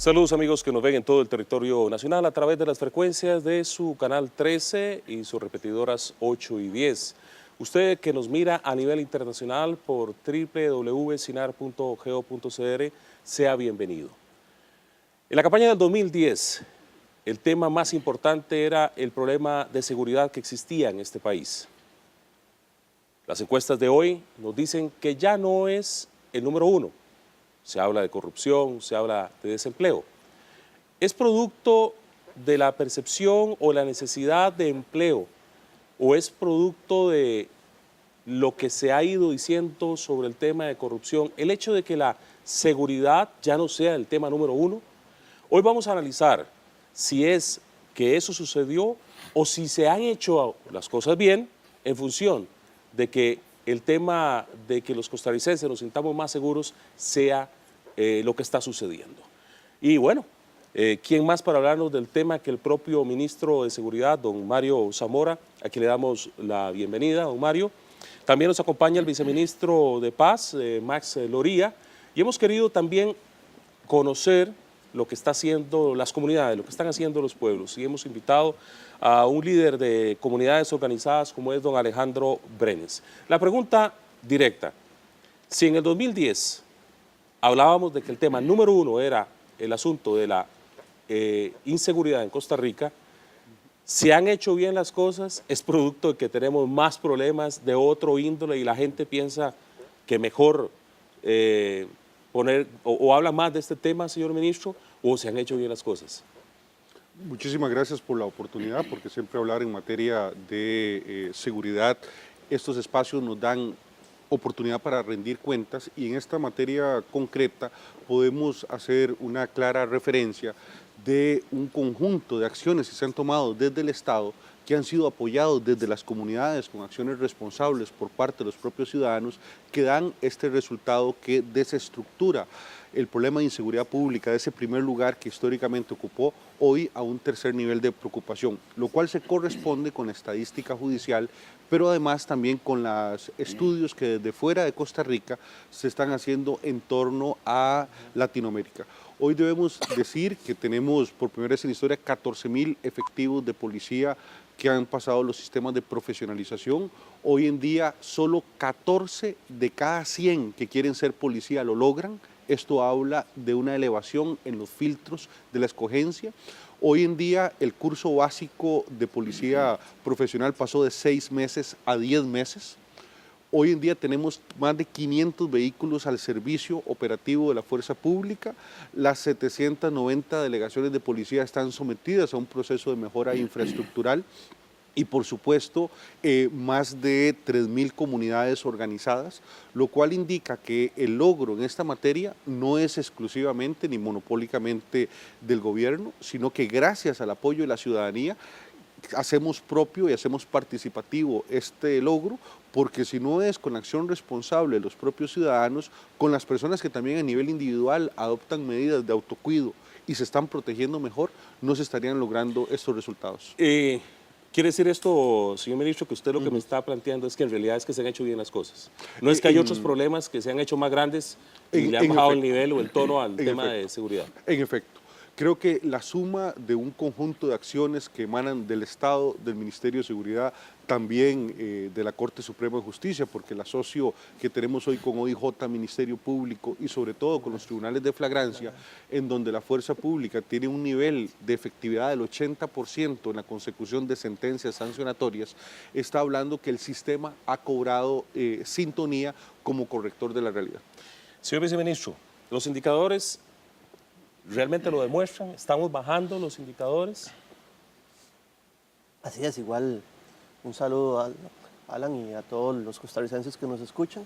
Saludos amigos que nos ven en todo el territorio nacional a través de las frecuencias de su canal 13 y sus repetidoras 8 y 10. Usted que nos mira a nivel internacional por www.sinar.go.cr, sea bienvenido. En la campaña del 2010, el tema más importante era el problema de seguridad que existía en este país. Las encuestas de hoy nos dicen que ya no es el número uno. Se habla de corrupción, se habla de desempleo. ¿Es producto de la percepción o la necesidad de empleo o es producto de lo que se ha ido diciendo sobre el tema de corrupción, el hecho de que la seguridad ya no sea el tema número uno? Hoy vamos a analizar si es que eso sucedió o si se han hecho las cosas bien en función de que el tema de que los costarricenses nos sintamos más seguros sea lo que está sucediendo. Y bueno, ¿quién más para hablarnos del tema que el propio ministro de Seguridad, don Mario Zamora, a quien le damos la bienvenida, don Mario? También nos acompaña el viceministro de Paz, Max Loría, y hemos querido también conocer lo que está haciendo las comunidades, lo que están haciendo los pueblos, y hemos invitado a un líder de comunidades organizadas como es don Alejandro Brenes. La pregunta directa: si en el 2010 hablábamos de que el tema número uno era el asunto de la inseguridad en Costa Rica, ¿se han hecho bien las cosas? ¿Es producto de que tenemos más problemas de otro índole y la gente piensa que mejor poner o habla más de este tema, señor ministro, o se han hecho bien las cosas? Muchísimas gracias por la oportunidad, porque siempre hablar en materia de seguridad, estos espacios nos dan oportunidad para rendir cuentas y en esta materia concreta podemos hacer una clara referencia de un conjunto de acciones que se han tomado desde el Estado, que han sido apoyados desde las comunidades con acciones responsables por parte de los propios ciudadanos, que dan este resultado que desestructura el problema de inseguridad pública de ese primer lugar que históricamente ocupó hoy a un tercer nivel de preocupación, lo cual se corresponde con la estadística judicial, pero además también con los estudios que desde fuera de Costa Rica se están haciendo en torno a Latinoamérica. Hoy debemos decir que tenemos por primera vez en la historia 14.000 efectivos de policía que han pasado los sistemas de profesionalización. Hoy en día solo 14 de cada 100 que quieren ser policía lo logran. Esto habla de una elevación en los filtros de la escogencia. Hoy en día el curso básico de policía profesional pasó de 6 meses a 10 meses. Hoy en día tenemos más de 500 vehículos al servicio operativo de la fuerza pública. Las 790 delegaciones de policía están sometidas a un proceso de mejora infraestructural. Y por supuesto, más de 3.000 comunidades organizadas, lo cual indica que el logro en esta materia no es exclusivamente ni monopólicamente del gobierno, sino que gracias al apoyo de la ciudadanía hacemos propio y hacemos participativo este logro, porque si no es con la acción responsable de los propios ciudadanos, con las personas que también a nivel individual adoptan medidas de autocuido y se están protegiendo mejor, no se estarían logrando estos resultados. ¿Quiere decir esto, señor ministro, que usted lo que me está planteando es que en realidad es que se han hecho bien las cosas? ¿No es que hay otros problemas que se han hecho más grandes y le han bajado el nivel o el tono al tema de seguridad? En efecto. Creo que la suma de un conjunto de acciones que emanan del Estado, del Ministerio de Seguridad, también de la Corte Suprema de Justicia, porque el asocio que tenemos hoy con OIJ, Ministerio Público y sobre todo con los tribunales de flagrancia, en donde la fuerza pública tiene un nivel de efectividad del 80% en la consecución de sentencias sancionatorias, está hablando que el sistema ha cobrado sintonía como corrector de la realidad. Señor viceministro, los indicadores ¿realmente lo demuestran? ¿Estamos bajando los indicadores? Así es, igual un saludo a Alan y a todos los costarricenses que nos escuchan.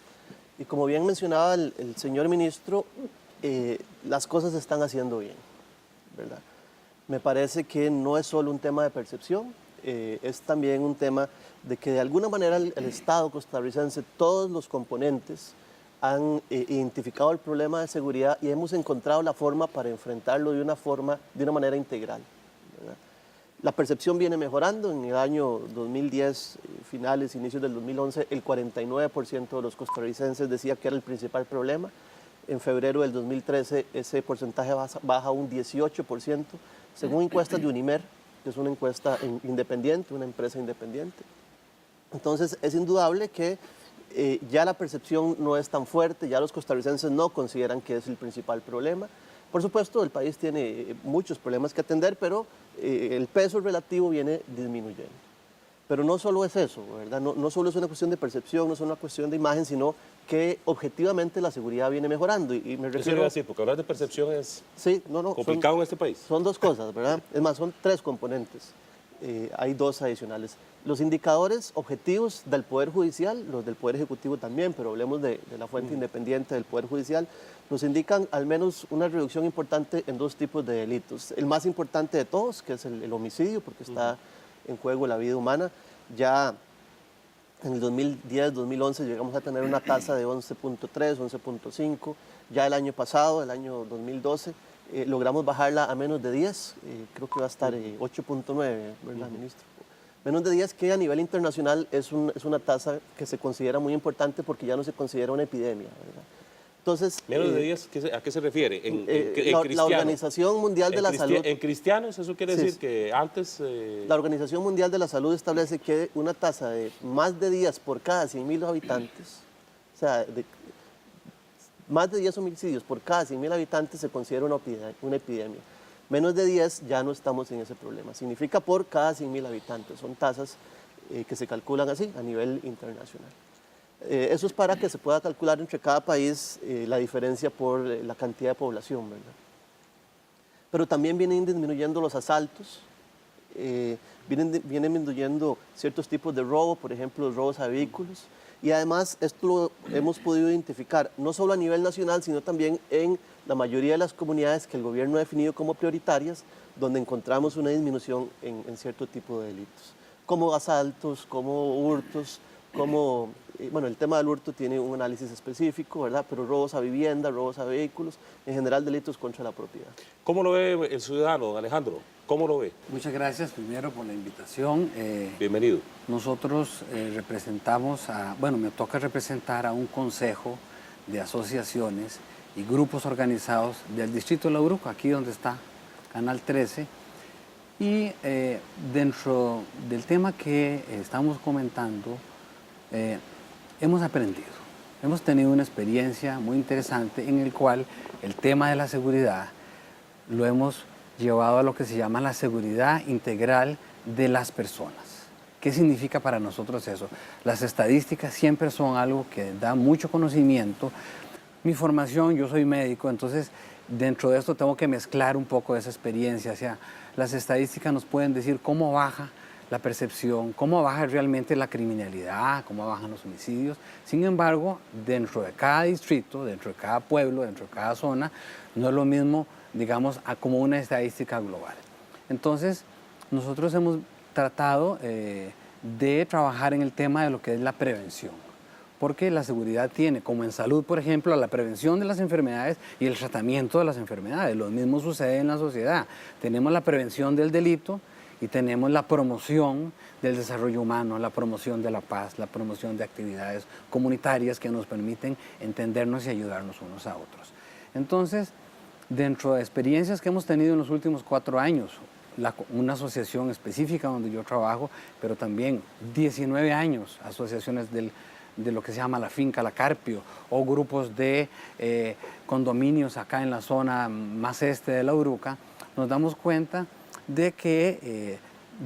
Y como bien mencionaba el señor ministro, las cosas se están haciendo bien, ¿verdad? Me parece que no es solo un tema de percepción, es también un tema de que de alguna manera el Estado costarricense, todos los componentes, han identificado el problema de seguridad y hemos encontrado la forma para enfrentarlo de una manera integral, ¿verdad? La percepción viene mejorando. En el año 2010, finales, inicios del 2011, el 49% de los costarricenses decía que era el principal problema. En febrero del 2013 ese porcentaje baja a un 18%, según encuestas de Unimer, que es una encuesta independiente, una empresa independiente. Entonces es indudable que ya la percepción no es tan fuerte, ya los costarricenses no consideran que es el principal problema. Por supuesto, el país tiene muchos problemas que atender, pero el peso relativo viene disminuyendo. Pero no solo es eso, ¿verdad? No solo es una cuestión de percepción, no es una cuestión de imagen, sino que objetivamente la seguridad viene mejorando. Y me Eso refiero... iba a decir, porque hablar de percepción es Sí, complicado en este país. Son dos cosas, ¿verdad? Es más, son tres componentes. Hay dos adicionales. Los indicadores objetivos del Poder Judicial, los del Poder Ejecutivo también, pero hablemos de la fuente independiente del Poder Judicial, nos indican al menos una reducción importante en dos tipos de delitos. El más importante de todos, que es el homicidio, porque está en juego la vida humana. Ya en el 2010-2011 llegamos a tener una tasa de 11.3, 11.5. Ya el año pasado, el año 2012, logramos bajarla a menos de 10. Creo que va a estar 8.9, ¿verdad, ministro? Menos de 10, que a nivel internacional es una tasa que se considera muy importante porque ya no se considera una epidemia, ¿verdad? Entonces, Menos de 10, ¿a qué se refiere? En la Organización Mundial de la Salud... ¿En cristianos eso quiere decir que antes...? La Organización Mundial de la Salud establece que una tasa de más de 10 por cada 100.000 habitantes, o sea, más de 10 homicidios por cada 100.000 habitantes se considera una epidemia. Menos de 10 ya no estamos en ese problema. Significa por cada 100.000 habitantes. Son tasas que se calculan así a nivel internacional. Eso es para que se pueda calcular entre cada país la diferencia por la cantidad de población, ¿verdad? Pero también vienen disminuyendo los asaltos, vienen disminuyendo ciertos tipos de robo, por ejemplo, los robos a vehículos. Y además esto lo hemos podido identificar no solo a nivel nacional, sino también en la mayoría de las comunidades que el gobierno ha definido como prioritarias, donde encontramos una disminución en cierto tipo de delitos, como asaltos, como hurtos, como, bueno, el tema del hurto tiene un análisis específico, ¿verdad? Pero robos a vivienda, robos a vehículos, en general delitos contra la propiedad. ¿Cómo lo ve el ciudadano, don Alejandro? ¿Cómo lo ve? Muchas gracias primero por la invitación. Bienvenido. Nosotros representamos bueno, me toca representar a un consejo de asociaciones y grupos organizados del distrito de La Uruca, aquí donde está Canal 13. Y dentro del tema que estamos comentando, hemos aprendido. Hemos tenido una experiencia muy interesante en el cual el tema de la seguridad lo hemos llevado a lo que se llama la seguridad integral de las personas. ¿Qué significa para nosotros eso? Las estadísticas siempre son algo que da mucho conocimiento. Mi formación, yo soy médico, entonces dentro de esto tengo que mezclar un poco de esa experiencia. O sea, las estadísticas nos pueden decir cómo baja la percepción, cómo baja realmente la criminalidad, cómo bajan los homicidios. Sin embargo, dentro de cada distrito, dentro de cada pueblo, dentro de cada zona, no es lo mismo, digamos, como una estadística global. Entonces, nosotros hemos tratado de trabajar en el tema de lo que es la prevención, porque la seguridad tiene, como en salud, por ejemplo, la prevención de las enfermedades y el tratamiento de las enfermedades. Lo mismo sucede en la sociedad. Tenemos la prevención del delito y tenemos la promoción del desarrollo humano, la promoción de la paz, la promoción de actividades comunitarias que nos permiten entendernos y ayudarnos unos a otros. Entonces, dentro de experiencias que hemos tenido en los últimos 4 años, una asociación específica donde yo trabajo, pero también 19 años, asociaciones de lo que se llama la finca La Carpio, o grupos de condominios acá en la zona más este de La Uruca, nos damos cuenta de que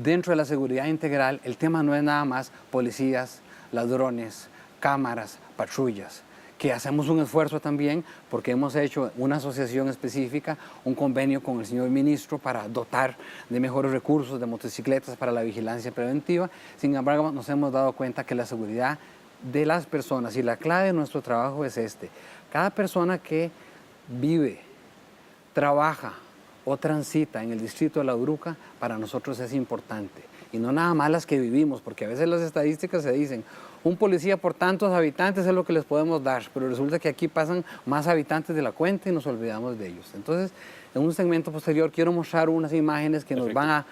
dentro de la seguridad integral el tema no es nada más policías, ladrones, cámaras, patrullas, que hacemos un esfuerzo también porque hemos hecho una asociación específica, un convenio con el señor ministro para dotar de mejores recursos de motocicletas para la vigilancia preventiva. Sin embargo, nos hemos dado cuenta que la seguridad de las personas y la clave de nuestro trabajo es cada persona que vive, trabaja o transita en el distrito de La Uruca, para nosotros es importante. Y no nada más las que vivimos, porque a veces las estadísticas se dicen, un policía por tantos habitantes es lo que les podemos dar, pero resulta que aquí pasan más habitantes de la cuenta y nos olvidamos de ellos. Entonces, En un segmento posterior quiero mostrar unas imágenes que nos van a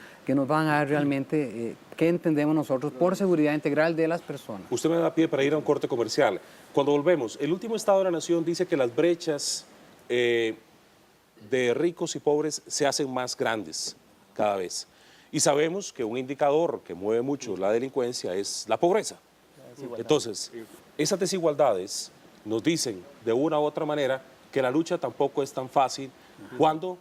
dar realmente qué entendemos nosotros por seguridad integral de las personas. Usted me da pie para ir a un corte comercial. Cuando volvemos, el último Estado de la Nación dice que las brechas de ricos y pobres se hacen más grandes cada vez. Y sabemos que un indicador que mueve mucho la delincuencia es la pobreza. Entonces, esas desigualdades nos dicen de una u otra manera que la lucha tampoco es tan fácil cuando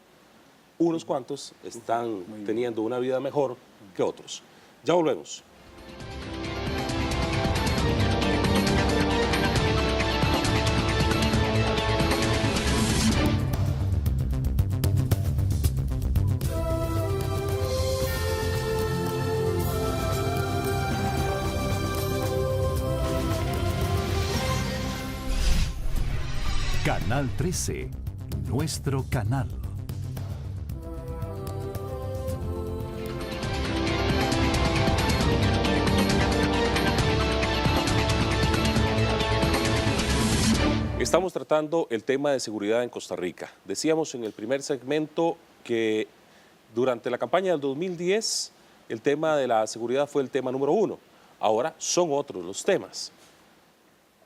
unos cuantos están teniendo una vida mejor que otros. Ya volvemos. Canal 13, nuestro canal. Estamos tratando el tema de seguridad en Costa Rica. Decíamos en el primer segmento que durante la campaña del 2010 el tema de la seguridad fue el tema número 1. Ahora son otros los temas.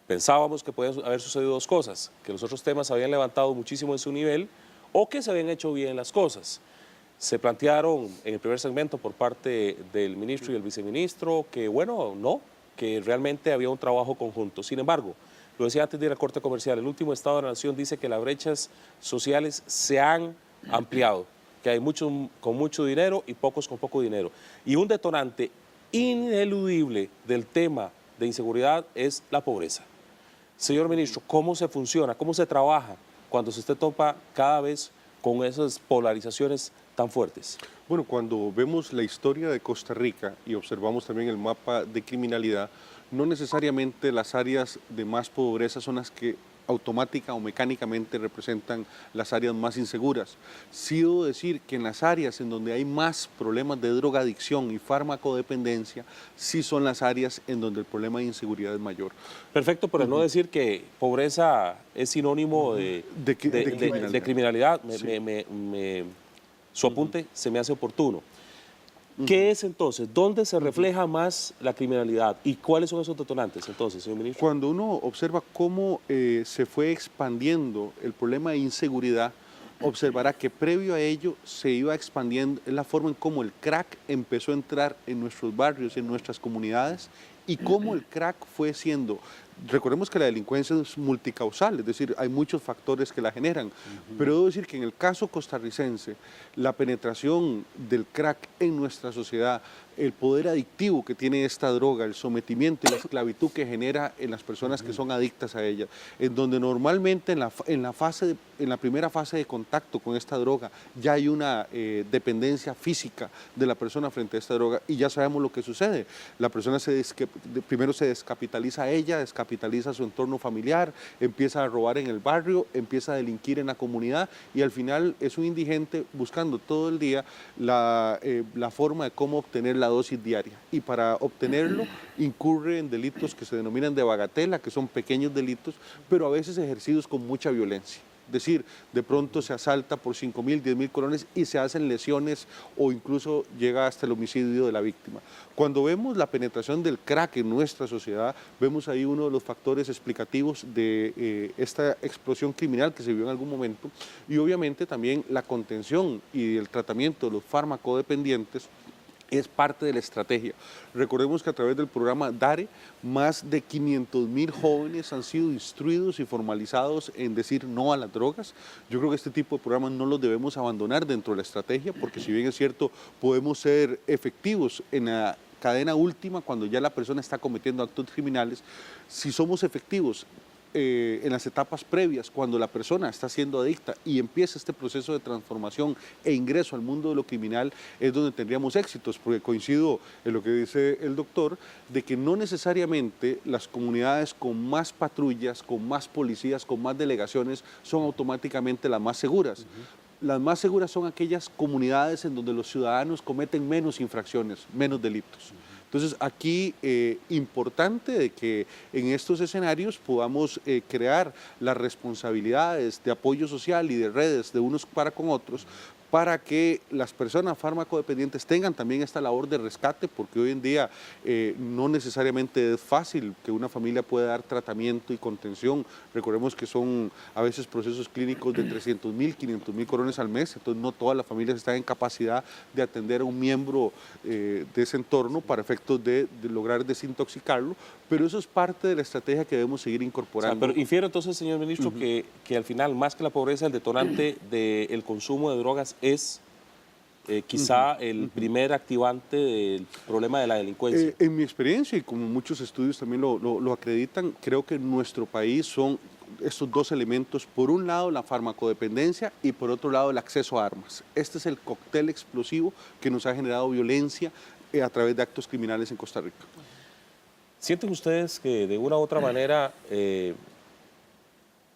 Pensábamos que podían haber sucedido dos cosas, que los otros temas habían levantado muchísimo en su nivel o que se habían hecho bien las cosas. Se plantearon en el primer segmento por parte del ministro y el viceministro que, bueno, no, que realmente había un trabajo conjunto. Sin embargo, lo decía antes de ir al corte comercial, el último Estado de la Nación dice que las brechas sociales se han ampliado, que hay muchos con mucho dinero y pocos con poco dinero. Y un detonante ineludible del tema de inseguridad es la pobreza. Señor ministro, ¿cómo se funciona, cómo se trabaja cuando se topa cada vez con esas polarizaciones tan fuertes? Bueno, cuando vemos la historia de Costa Rica y observamos también el mapa de criminalidad, no necesariamente las áreas de más pobreza son las que automática o mecánicamente representan las áreas más inseguras. Sí debo decir que en las áreas en donde hay más problemas de drogadicción y farmacodependencia, sí son las áreas en donde el problema de inseguridad es mayor. Perfecto, pero no decir que pobreza es sinónimo de criminalidad. Su apunte se me hace oportuno. ¿Qué es entonces? ¿Dónde se refleja más la criminalidad? ¿Y cuáles son esos detonantes entonces, señor ministro? Cuando uno observa cómo se fue expandiendo el problema de inseguridad, observará que previo a ello se iba expandiendo la forma en cómo el crack empezó a entrar en nuestros barrios, en nuestras comunidades, y cómo el crack fue siendo. Recordemos que la delincuencia es multicausal, es decir, hay muchos factores que la generan, pero debo decir que en el caso costarricense, la penetración del crack en nuestra sociedad, el poder adictivo que tiene esta droga, el sometimiento y la esclavitud que genera en las personas que son adictas a ella, en donde normalmente en la primera fase de contacto con esta droga ya hay una dependencia física de la persona frente a esta droga y ya sabemos lo que sucede. La persona primero se descapitaliza a ella, descapitaliza su entorno familiar, empieza a robar en el barrio, empieza a delinquir en la comunidad y al final es un indigente buscando todo el día la forma de cómo obtener la dosis diaria. Y para obtenerlo incurre en delitos que se denominan de bagatela, que son pequeños delitos, pero a veces ejercidos con mucha violencia. Es decir, de pronto se asalta por 5.000, 10.000 colones y se hacen lesiones o incluso llega hasta el homicidio de la víctima. Cuando vemos la penetración del crack en nuestra sociedad, vemos ahí uno de los factores explicativos de esta explosión criminal que se vio en algún momento y obviamente también la contención y el tratamiento de los farmacodependientes es parte de la estrategia. Recordemos que a través del programa DARE, más de 500.000 jóvenes han sido instruidos y formalizados en decir no a las drogas. Yo creo que este tipo de programas no los debemos abandonar dentro de la estrategia, porque si bien es cierto, podemos ser efectivos en la cadena última cuando ya la persona está cometiendo actos criminales, si somos efectivos en las etapas previas, cuando la persona está siendo adicta y empieza este proceso de transformación e ingreso al mundo de lo criminal, es donde tendríamos éxitos, porque coincido en lo que dice el doctor, de que no necesariamente las comunidades con más patrullas, con más policías, con más delegaciones, son automáticamente las más seguras. Las más seguras son aquellas comunidades en donde los ciudadanos cometen menos infracciones, menos delitos. Entonces aquí importante de que en estos escenarios podamos crear las responsabilidades de apoyo social y de redes de unos para con otros, para que las personas farmacodependientes tengan también esta labor de rescate, porque hoy en día no necesariamente es fácil que una familia pueda dar tratamiento y contención. Recordemos que son a veces procesos clínicos de 300.000, 500.000 colones al mes, entonces no todas las familias están en capacidad de atender a un miembro de ese entorno para efectos de lograr desintoxicarlo, pero eso es parte de la estrategia que debemos seguir incorporando. Pero infiero entonces, señor ministro, que al final, más que la pobreza, el detonante del consumo de drogas es quizá el primer activante del problema de la delincuencia. En mi experiencia, y como muchos estudios también lo acreditan, creo que en nuestro país son estos dos elementos: por un lado la farmacodependencia y por otro lado el acceso a armas. Este es el cóctel explosivo que nos ha generado violencia a través de actos criminales en Costa Rica. ¿Sienten ustedes que de una u otra manera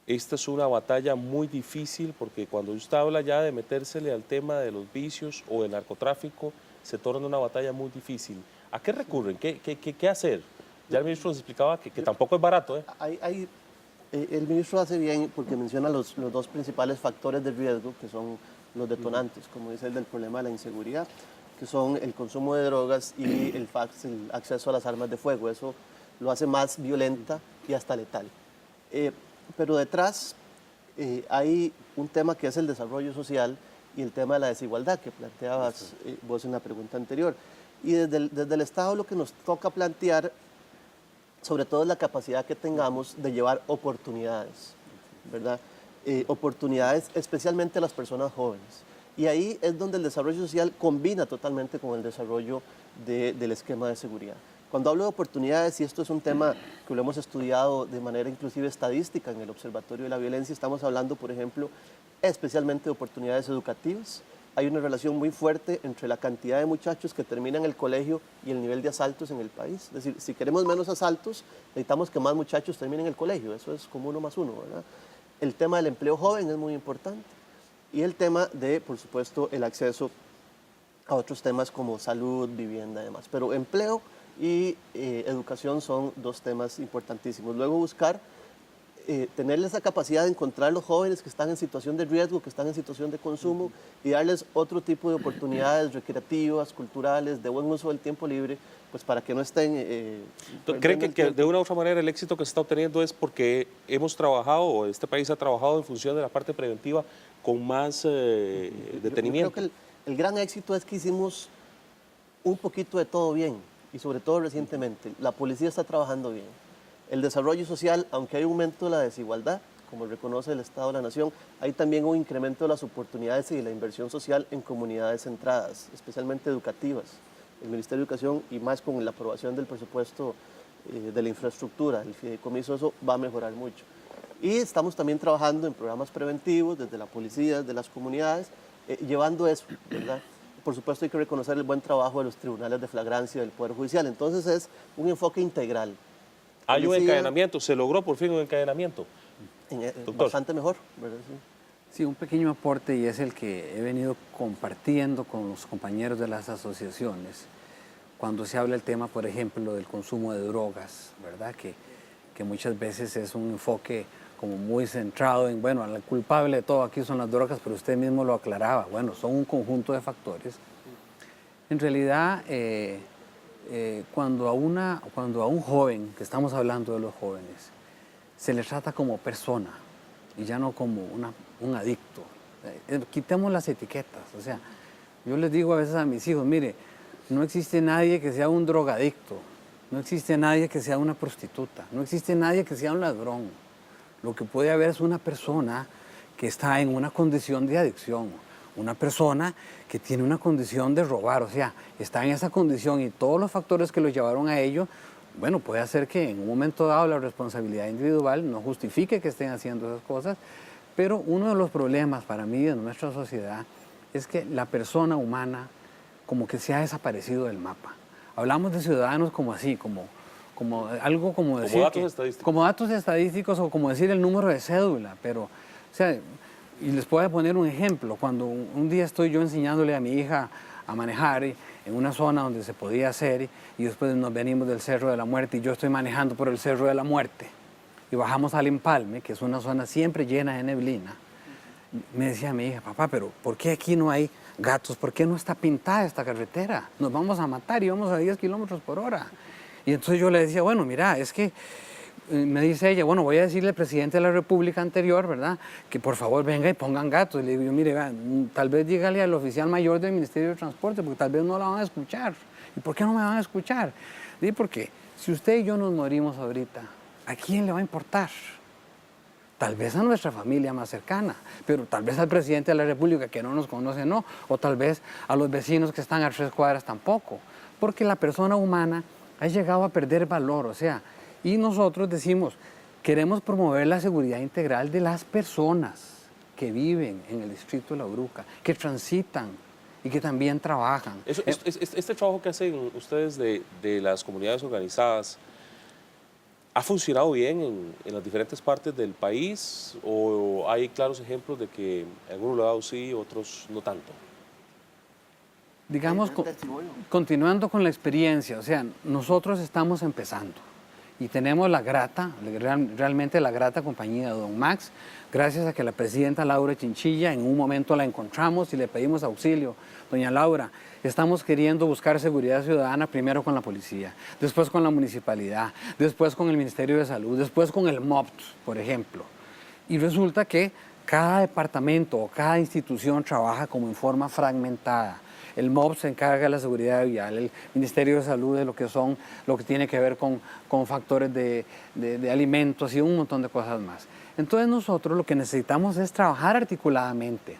esta es una batalla muy difícil? Porque cuando usted habla ya de metérsele al tema de los vicios o del narcotráfico, se torna una batalla muy difícil. ¿A qué recurren? ¿Qué hacer? Ya el ministro nos explicaba que tampoco es barato, ¿eh? El ministro hace bien porque menciona los dos principales factores de riesgo, que son los detonantes, como dice el del problema de la inseguridad, que son el consumo de drogas y el acceso a las armas de fuego. Eso lo hace más violenta y hasta letal. Pero detrás hay un tema que es el desarrollo social y el tema de la desigualdad que planteabas vos en la pregunta anterior. Y desde el Estado lo que nos toca plantear, sobre todo, es la capacidad que tengamos de llevar oportunidades, ¿verdad? Oportunidades especialmente a las personas jóvenes. Y ahí es donde el desarrollo social combina totalmente con el desarrollo del esquema de seguridad. Cuando hablo de oportunidades, y esto es un tema que lo hemos estudiado de manera inclusive estadística en el Observatorio de la Violencia, estamos hablando, por ejemplo, especialmente de oportunidades educativas. Hay una relación muy fuerte entre la cantidad de muchachos que terminan el colegio y el nivel de asaltos en el país. Es decir, si queremos menos asaltos, necesitamos que más muchachos terminen el colegio. Eso es como 1 más 1, ¿verdad? El tema del empleo joven es muy importante. Y el tema de, por supuesto, el acceso a otros temas como salud, vivienda y demás. Pero empleo y educación son dos temas importantísimos. Luego buscar tener esa capacidad de encontrar los jóvenes que están en situación de riesgo, que están en situación de consumo, y darles otro tipo de oportunidades recreativas, culturales, de buen uso del tiempo libre, pues para que no estén... ¿Creen que de una u otra manera el éxito que se está obteniendo es porque hemos trabajado, o este país ha trabajado en función de la parte preventiva con más detenimiento? Yo creo que el gran éxito es que hicimos un poquito de todo bien, y sobre todo recientemente. La policía está trabajando bien. El desarrollo social, aunque hay un aumento de la desigualdad, como reconoce el Estado de la Nación, hay también un incremento de las oportunidades y de la inversión social en comunidades centradas, especialmente educativas. El Ministerio de Educación, y más con la aprobación del presupuesto de la infraestructura, el fideicomiso, eso va a mejorar mucho. Y estamos también trabajando en programas preventivos desde la policía, desde las comunidades, llevando eso, ¿verdad? Por supuesto hay que reconocer el buen trabajo de los tribunales de flagrancia del Poder Judicial. Entonces es un enfoque integral. Hay un encadenamiento, se logró por fin un encadenamiento. Bastante mejor, ¿verdad? Sí, un pequeño aporte, y es el que he venido compartiendo con los compañeros de las asociaciones. Cuando se habla el tema, por ejemplo, del consumo de drogas, ¿verdad? Que muchas veces es un enfoque como muy centrado en, bueno, el culpable de todo aquí son las drogas, pero usted mismo lo aclaraba, bueno, son un conjunto de factores. En realidad, cuando a un joven, que estamos hablando de los jóvenes, se le trata como persona y ya no como un adicto. Quitemos las etiquetas. O sea, yo les digo a veces a mis hijos, mire, no existe nadie que sea un drogadicto, no existe nadie que sea una prostituta, no existe nadie que sea un ladrón. Lo que puede haber es una persona que está en una condición de adicción, una persona que tiene una condición de robar, o sea, está en esa condición y todos los factores que lo llevaron a ello, bueno, puede hacer que en un momento dado la responsabilidad individual no justifique que estén haciendo esas cosas, pero uno de los problemas para mí de nuestra sociedad es que la persona humana como que se ha desaparecido del mapa. Hablamos de ciudadanos como así, como algo como decir... Como datos estadísticos. Como datos estadísticos o como decir el número de cédula, pero, o sea, y les puedo poner un ejemplo. Cuando un día estoy yo enseñándole a mi hija a manejar, en una zona donde se podía hacer y después nos venimos del Cerro de la Muerte y yo estoy manejando por el Cerro de la Muerte y bajamos al Empalme, que es una zona siempre llena de neblina. Me decía mi hija, papá, pero ¿por qué aquí no hay gatos? ¿Por qué no está pintada esta carretera? Nos vamos a matar y vamos a 10 kilómetros por hora. Y entonces yo le decía, bueno, mira, es que me dice ella, bueno, voy a decirle al presidente de la República anterior, ¿verdad?, que por favor venga y pongan gatos. Y le digo, mire, tal vez dígale al oficial mayor del Ministerio de Transporte, porque tal vez no la van a escuchar. ¿Y por qué no me van a escuchar? Digo, porque si usted y yo nos morimos ahorita, ¿a quién le va a importar? Tal vez a nuestra familia más cercana, pero tal vez al presidente de la República que no nos conoce, no, o tal vez a los vecinos que están a 3 cuadras tampoco, porque la persona humana ha llegado a perder valor, o sea, y nosotros decimos, queremos promover la seguridad integral de las personas que viven en el distrito de La Uruca, que transitan y que también trabajan. Este trabajo que hacen ustedes de las comunidades organizadas, ¿ha funcionado bien en las diferentes partes del país o hay claros ejemplos de que en algunos lados sí, otros no tanto? Digamos, continuando con la experiencia, o sea, nosotros estamos empezando y tenemos la grata, realmente la grata compañía de don Max, gracias a que la presidenta Laura Chinchilla, en un momento la encontramos y le pedimos auxilio. Doña Laura, estamos queriendo buscar seguridad ciudadana primero con la policía, después con la municipalidad, después con el Ministerio de Salud, después con el MOPT, por ejemplo. Y resulta que cada departamento o cada institución trabaja como en forma fragmentada. El MOB se encarga de la seguridad vial, el Ministerio de Salud de lo que tiene que ver con factores de alimentos y un montón de cosas más. Entonces nosotros lo que necesitamos es trabajar articuladamente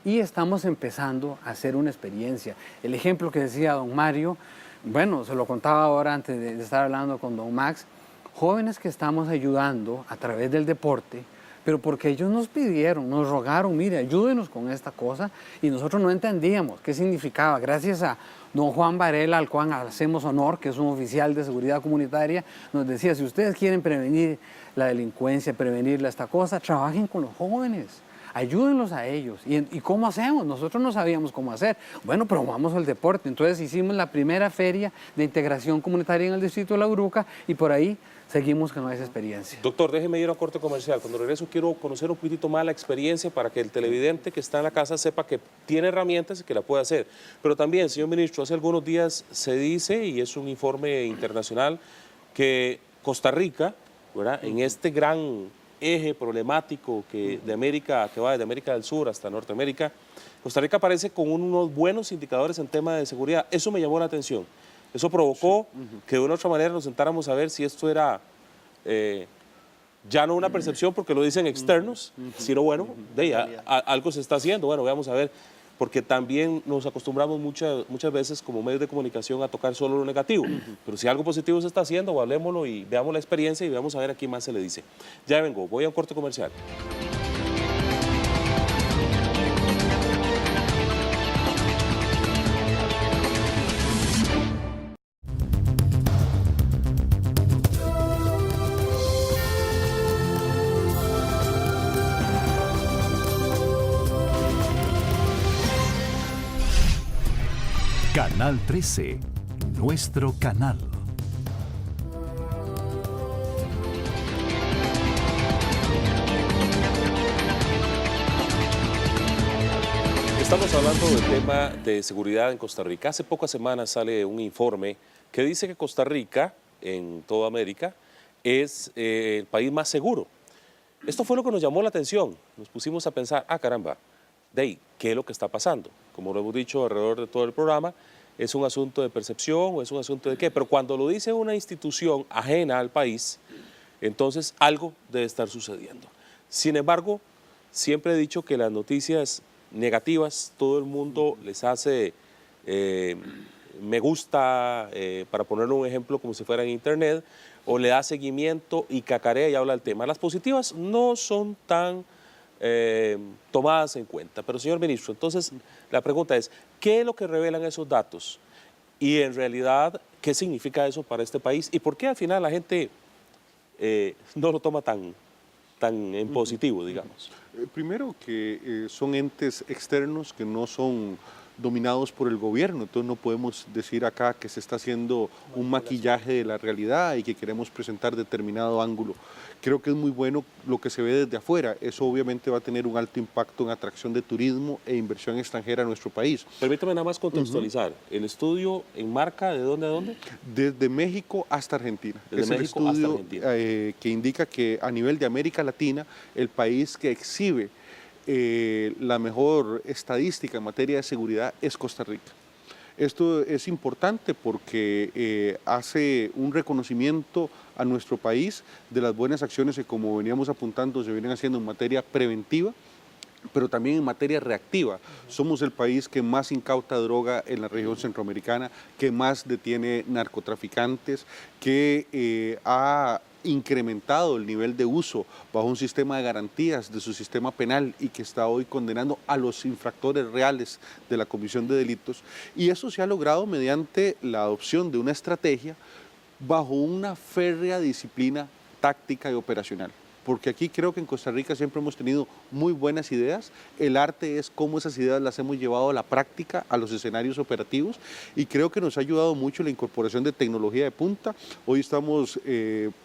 y estamos empezando a hacer una experiencia. El ejemplo que decía don Mario, bueno, se lo contaba ahora antes de estar hablando con don Max, jóvenes que estamos ayudando a través del deporte, pero porque ellos nos pidieron, nos rogaron, mire, ayúdenos con esta cosa, y nosotros no entendíamos qué significaba. Gracias a don Juan Varela, al cual hacemos honor, que es un oficial de seguridad comunitaria, nos decía, si ustedes quieren prevenir la delincuencia, prevenir esta cosa, trabajen con los jóvenes, ayúdenlos a ellos. ¿Y cómo hacemos? Nosotros no sabíamos cómo hacer. Bueno, promovamos el deporte. Entonces hicimos la primera feria de integración comunitaria en el distrito de La Uruca y por ahí seguimos con esa experiencia. Doctor, déjeme ir a corte comercial. Cuando regreso quiero conocer un poquitito más la experiencia para que el televidente que está en la casa sepa que tiene herramientas y que la puede hacer. Pero también, señor ministro, hace algunos días se dice, y es un informe internacional, que Costa Rica, ¿verdad?, en este gran eje problemático que va desde América del Sur hasta Norteamérica, Costa Rica aparece con unos buenos indicadores en tema de seguridad. Eso me llamó la atención. Eso provocó que de una u otra manera nos sentáramos a ver si esto era ya no una percepción porque lo dicen externos, sino bueno, algo se está haciendo, bueno, veamos a ver, porque también nos acostumbramos muchas veces como medios de comunicación a tocar solo lo negativo, pero si algo positivo se está haciendo, hablémoslo y veamos la experiencia y veamos a ver a quién más se le dice. Ya vengo, voy a un corte comercial. Canal 13, nuestro canal. Estamos hablando del tema de seguridad en Costa Rica. Hace pocas semanas sale un informe que dice que Costa Rica, en toda América, es el país más seguro. Esto fue lo que nos llamó la atención. Nos pusimos a pensar, caramba, ¿qué es lo que está pasando? Como lo hemos dicho alrededor de todo el programa, ¿es un asunto de percepción o es un asunto de qué? Pero cuando lo dice una institución ajena al país, entonces algo debe estar sucediendo. Sin embargo, siempre he dicho que las noticias negativas, todo el mundo les hace me gusta, para ponerle un ejemplo como si fuera en internet, o le da seguimiento y cacarea y habla del tema. Las positivas no son tan tomadas en cuenta. Pero, señor ministro, entonces la pregunta es, ¿qué es lo que revelan esos datos? Y en realidad, ¿qué significa eso para este país? ¿Y por qué al final la gente no lo toma tan en positivo, digamos? Primero que son entes externos que no son dominados por el gobierno. Entonces no podemos decir acá que se está haciendo un maquillaje de la realidad y que queremos presentar determinado ángulo. Creo que es muy bueno lo que se ve desde afuera. Eso obviamente va a tener un alto impacto en atracción de turismo e inversión extranjera a nuestro país. Permítame nada más contextualizar. ¿El estudio enmarca de dónde a dónde? Desde México hasta Argentina. Desde es México el hasta estudio Argentina. Que indica que a nivel de América Latina, el país que exhibe la mejor estadística en materia de seguridad es Costa Rica. Esto es importante porque hace un reconocimiento a nuestro país de las buenas acciones que, como veníamos apuntando, se vienen haciendo en materia preventiva, pero también en materia reactiva. Somos el país que más incauta droga en la región centroamericana, que más detiene narcotraficantes, que ha incrementado el nivel de uso bajo un sistema de garantías de su sistema penal y que está hoy condenando a los infractores reales de la comisión de delitos. Y eso se ha logrado mediante la adopción de una estrategia bajo una férrea disciplina táctica y operacional. Porque aquí creo que en Costa Rica siempre hemos tenido muy buenas ideas. El arte es cómo esas ideas las hemos llevado a la práctica, a los escenarios operativos, y creo que nos ha ayudado mucho la incorporación de tecnología de punta. Hoy estamos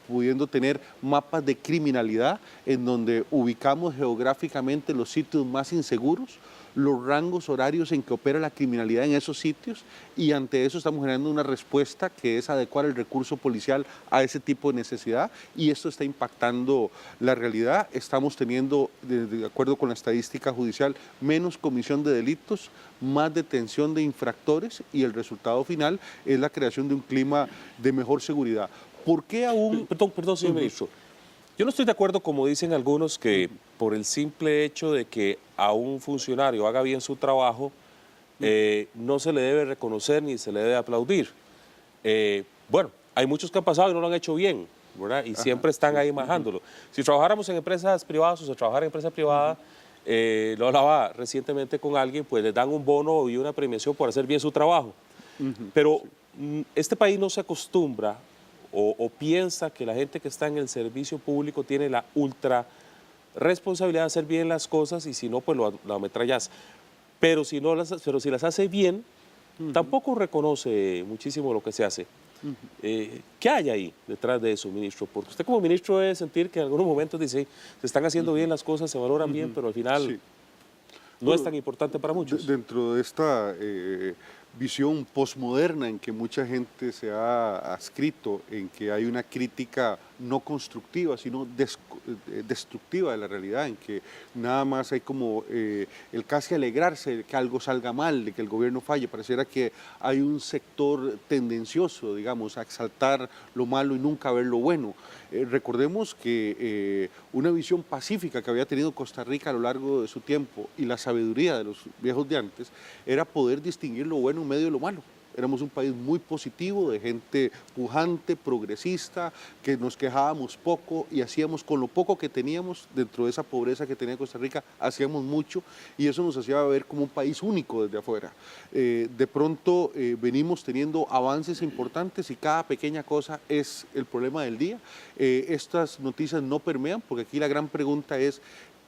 pudiendo tener mapas de criminalidad en donde ubicamos geográficamente los sitios más inseguros, los rangos horarios en que opera la criminalidad en esos sitios, y ante eso estamos generando una respuesta que es adecuar el recurso policial a ese tipo de necesidad, y esto está impactando la realidad. Estamos teniendo, de acuerdo con la estadística judicial, menos comisión de delitos, más detención de infractores, y el resultado final es la creación de un clima de mejor seguridad. ¿Por qué aún...? Perdón, señor ministro. Yo no estoy de acuerdo, como dicen algunos, que por el simple hecho de que a un funcionario haga bien su trabajo, no se le debe reconocer ni se le debe aplaudir. Bueno, hay muchos que han pasado y no lo han hecho bien, ¿verdad? Y siempre están ahí majándolo. Si trabajáramos en empresas privadas o se trabajara en empresa privada, lo hablaba recientemente con alguien, pues les dan un bono y una premiación por hacer bien su trabajo. Pero este país no se acostumbra o piensa que la gente que está en el servicio público tiene la ultra responsabilidad de hacer bien las cosas, y si no, pues lo ametrallas. Pero si las hace bien, tampoco reconoce muchísimo lo que se hace. ¿Qué hay ahí detrás de eso, ministro? Porque usted como ministro debe sentir que en algunos momentos dice, se están haciendo bien las cosas, se valoran bien, pero al final no es tan importante para muchos. Dentro de esta visión posmoderna en que mucha gente se ha adscrito, en que hay una crítica no constructiva, sino destructiva de la realidad, en que nada más hay como el casi alegrarse de que algo salga mal, de que el gobierno falle. Pareciera que hay un sector tendencioso, digamos, a exaltar lo malo y nunca ver lo bueno. Recordemos que una visión pacífica que había tenido Costa Rica a lo largo de su tiempo, y la sabiduría de los viejos de antes, era poder distinguir lo bueno en medio de lo malo. Éramos un país muy positivo, de gente pujante, progresista, que nos quejábamos poco y hacíamos con lo poco que teníamos, dentro de esa pobreza que tenía Costa Rica, hacíamos mucho, y eso nos hacía ver como un país único desde afuera. De pronto venimos teniendo avances importantes y cada pequeña cosa es el problema del día. Estas noticias no permean, porque aquí la gran pregunta es: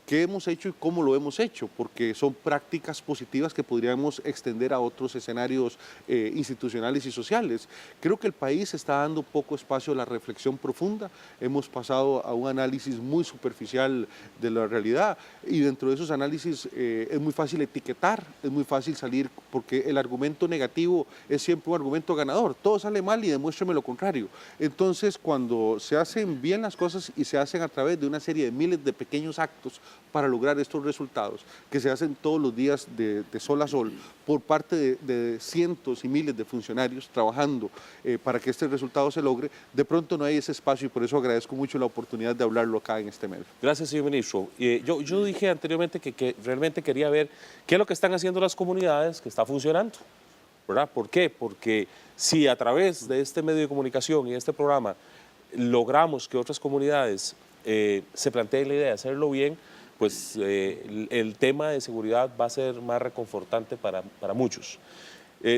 ¿qué hemos hecho y cómo lo hemos hecho? Porque son prácticas positivas que podríamos extender a otros escenarios institucionales y sociales. Creo que el país está dando poco espacio a la reflexión profunda. Hemos pasado a un análisis muy superficial de la realidad, y dentro de esos análisis es muy fácil etiquetar, es muy fácil salir, porque el argumento negativo es siempre un argumento ganador. Todo sale mal y demuéstrame lo contrario. Entonces, cuando se hacen bien las cosas y se hacen a través de una serie de miles de pequeños actos para lograr estos resultados, que se hacen todos los días de sol a sol, por parte de cientos y miles de funcionarios trabajando para que este resultado se logre, de pronto no hay ese espacio, y por eso agradezco mucho la oportunidad de hablarlo acá en este medio. Gracias, señor ministro. Yo dije anteriormente que realmente quería ver qué es lo que están haciendo las comunidades que está funcionando, ¿verdad? ¿Por qué? Porque si a través de este medio de comunicación y este programa logramos que otras comunidades se planteen la idea de hacerlo bien, pues el tema de seguridad va a ser más reconfortante para muchos.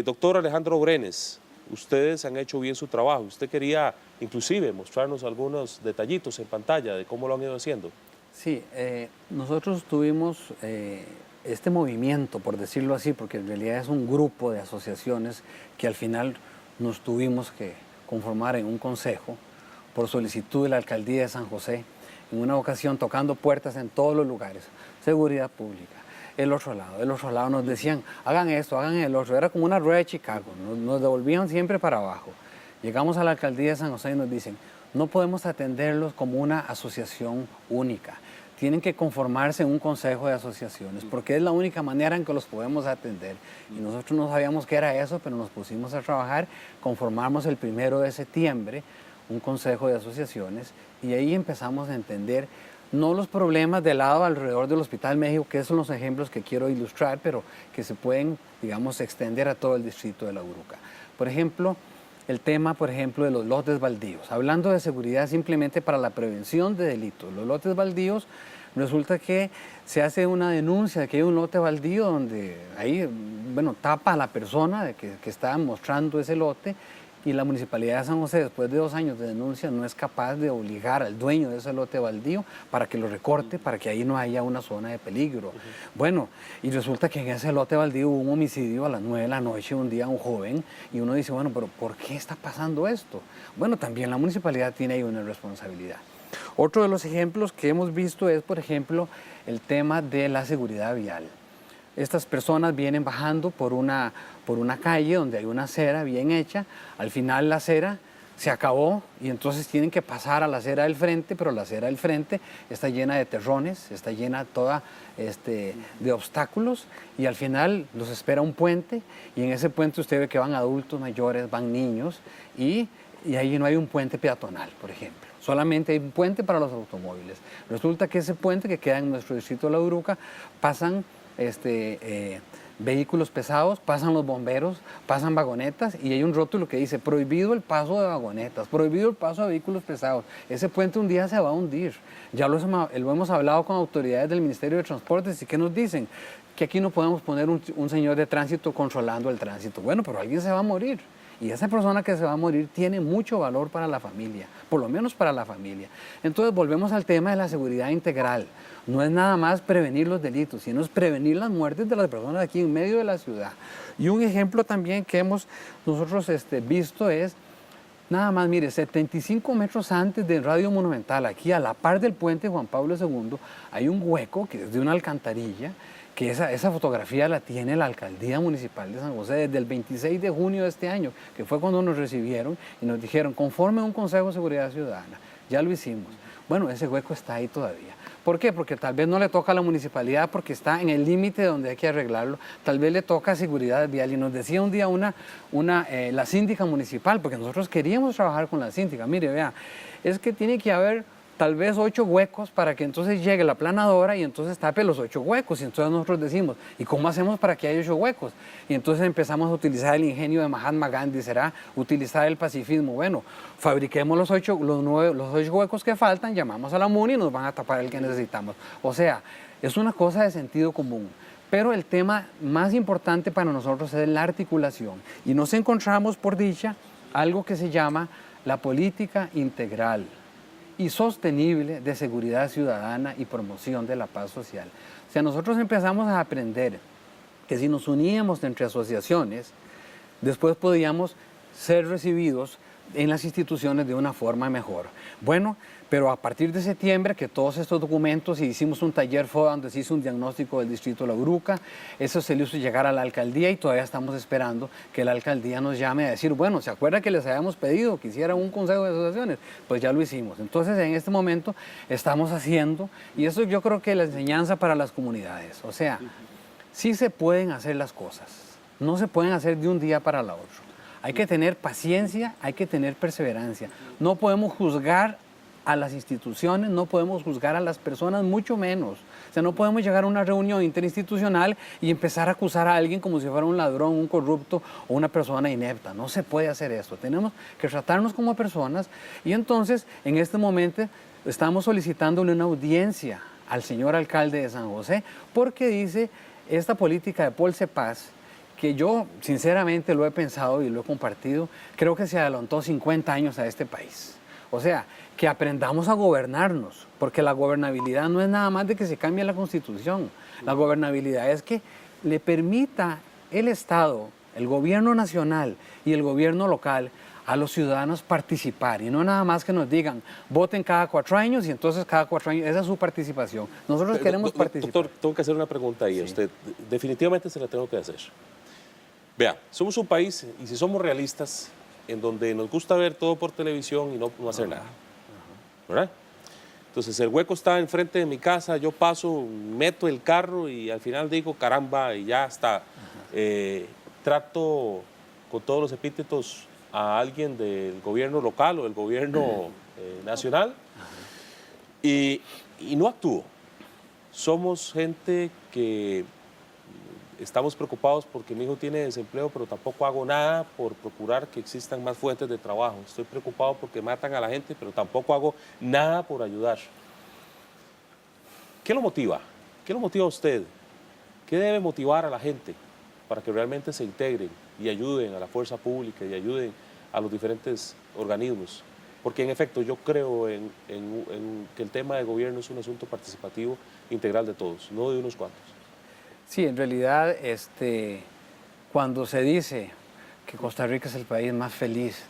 Doctor Alejandro Brenes, ustedes han hecho bien su trabajo. Usted quería inclusive mostrarnos algunos detallitos en pantalla de cómo lo han ido haciendo. Sí, nosotros tuvimos este movimiento, por decirlo así, porque en realidad es un grupo de asociaciones que al final nos tuvimos que conformar en un consejo por solicitud de la Alcaldía de San José, en una ocasión tocando puertas en todos los lugares, seguridad pública, el otro lado nos decían, hagan esto, hagan el otro, era como una rueda de Chicago, nos devolvían siempre para abajo. Llegamos a la Alcaldía de San José y nos dicen, no podemos atenderlos como una asociación única, tienen que conformarse en un consejo de asociaciones, porque es la única manera en que los podemos atender. Y nosotros no sabíamos qué era eso, pero nos pusimos a trabajar, conformamos el 1 de septiembre un consejo de asociaciones y ahí empezamos a entender no los problemas del lado alrededor del Hospital México, que son los ejemplos que quiero ilustrar, pero que se pueden, digamos, extender a todo el distrito de La Uruca. Por ejemplo, el tema, por ejemplo, de los lotes baldíos. Hablando de seguridad simplemente para la prevención de delitos. Los lotes baldíos, resulta que se hace una denuncia de que hay un lote baldío donde ahí, bueno, tapa a la persona de que está mostrando ese lote y la Municipalidad de San José, después de 2 años de denuncia, no es capaz de obligar al dueño de ese lote baldío para que lo recorte, para que ahí no haya una zona de peligro. Bueno, y resulta que en ese lote baldío hubo un homicidio a las 9 de la noche, un día un joven, y uno dice, bueno, pero ¿por qué está pasando esto? Bueno, también la Municipalidad tiene ahí una responsabilidad. Otro de los ejemplos que hemos visto es, por ejemplo, el tema de la seguridad vial. Estas personas vienen bajando por una calle donde hay una acera bien hecha, al final la acera se acabó y entonces tienen que pasar a la acera del frente, pero la acera del frente está llena de terrones, está llena toda de obstáculos y al final los espera un puente y en ese puente usted ve que van adultos mayores, van niños y ahí no hay un puente peatonal, por ejemplo. Solamente hay un puente para los automóviles. Resulta que ese puente que queda en nuestro distrito de La Uruca pasan vehículos pesados, pasan los bomberos, pasan vagonetas y hay un rótulo que dice prohibido el paso de vagonetas, prohibido el paso de vehículos pesados. Ese puente un día se va a hundir. Ya lo hemos hablado con autoridades del Ministerio de Transportes y ¿qué nos dicen? Que aquí no podemos poner un señor de tránsito controlando el tránsito. Bueno, pero alguien se va a morir. Y esa persona que se va a morir tiene mucho valor para la familia, por lo menos para la familia. Entonces volvemos al tema de la seguridad integral. No es nada más prevenir los delitos, sino es prevenir las muertes de las personas aquí en medio de la ciudad. Y un ejemplo también que hemos nosotros visto es, nada más, mire, 75 metros antes del Radio Monumental, aquí a la par del puente Juan Pablo II, hay un hueco que es de una alcantarilla, que esa fotografía la tiene la Alcaldía Municipal de San José desde el 26 de junio de este año, que fue cuando nos recibieron y nos dijeron, conforme un Consejo de Seguridad Ciudadana, ya lo hicimos. Bueno, ese hueco está ahí todavía. ¿Por qué? Porque tal vez no le toca a la municipalidad porque está en el límite donde hay que arreglarlo, tal vez le toca a seguridad vial. Y nos decía un día la síndica municipal, porque nosotros queríamos trabajar con la síndica, mire, vea, es que tiene que haber tal vez 8 huecos para que entonces llegue la planadora y entonces tape los 8 huecos. Y entonces nosotros decimos, ¿y cómo hacemos para que haya 8 huecos? Y entonces empezamos a utilizar el ingenio de Mahatma Gandhi, será utilizar el pacifismo. Bueno, fabriquemos los 8 huecos que faltan, llamamos a la MUNI y nos van a tapar el que necesitamos. O sea, es una cosa de sentido común. Pero el tema más importante para nosotros es la articulación. Y nos encontramos, por dicha, algo que se llama la política integral y sostenible de seguridad ciudadana y promoción de la paz social. O sea, nosotros empezamos a aprender que si nos uníamos entre asociaciones, después podíamos ser recibidos en las instituciones de una forma mejor. Bueno, pero a partir de septiembre, que todos estos documentos, y hicimos un taller FODA donde se hizo un diagnóstico del distrito de La Uruca, eso se le hizo llegar a la alcaldía y todavía estamos esperando que la alcaldía nos llame a decir, bueno, ¿se acuerda que les habíamos pedido que hicieran un consejo de asociaciones? Pues ya lo hicimos. Entonces, en este momento estamos haciendo, y eso yo creo que es la enseñanza para las comunidades. O sea, sí se pueden hacer las cosas, no se pueden hacer de un día para el otro. Hay que tener paciencia, hay que tener perseverancia. No podemos juzgar a las instituciones, no podemos juzgar a las personas, mucho menos. O sea, no podemos llegar a una reunión interinstitucional y empezar a acusar a alguien como si fuera un ladrón, un corrupto o una persona inepta. No se puede hacer eso. Tenemos que tratarnos como personas y entonces, en este momento, estamos solicitándole una audiencia al señor alcalde de San José porque dice, esta política de Polse Paz, que yo sinceramente lo he pensado y lo he compartido, creo que se adelantó 50 años a este país. O sea, que aprendamos a gobernarnos, porque la gobernabilidad no es nada más de que se cambie la Constitución. La gobernabilidad es que le permita el Estado, el gobierno nacional y el gobierno local a los ciudadanos participar y no nada más que nos digan voten cada 4 años y entonces cada 4 años, esa es su participación. Nosotros queremos participar. Doctor, tengo que hacer una pregunta ahí a usted. Definitivamente se la tengo que hacer. Vea, somos un país, y si somos realistas, en donde nos gusta ver todo por televisión y no hacer nada. ¿Verdad? Entonces el hueco está enfrente de mi casa, yo paso, meto el carro y al final digo caramba y ya está. Trato con todos los epítetos a alguien del gobierno local o del gobierno nacional y no actúo. Somos gente que estamos preocupados porque mi hijo tiene desempleo, pero tampoco hago nada por procurar que existan más fuentes de trabajo. Estoy preocupado porque matan a la gente, pero tampoco hago nada por ayudar. ¿Qué lo motiva? ¿Qué lo motiva a usted? ¿Qué debe motivar a la gente para que realmente se integren y ayuden a la fuerza pública y ayuden a los diferentes organismos? Porque en efecto yo creo en que el tema de gobierno es un asunto participativo integral de todos, no de unos cuantos. Sí, en realidad, cuando se dice que Costa Rica es el país más feliz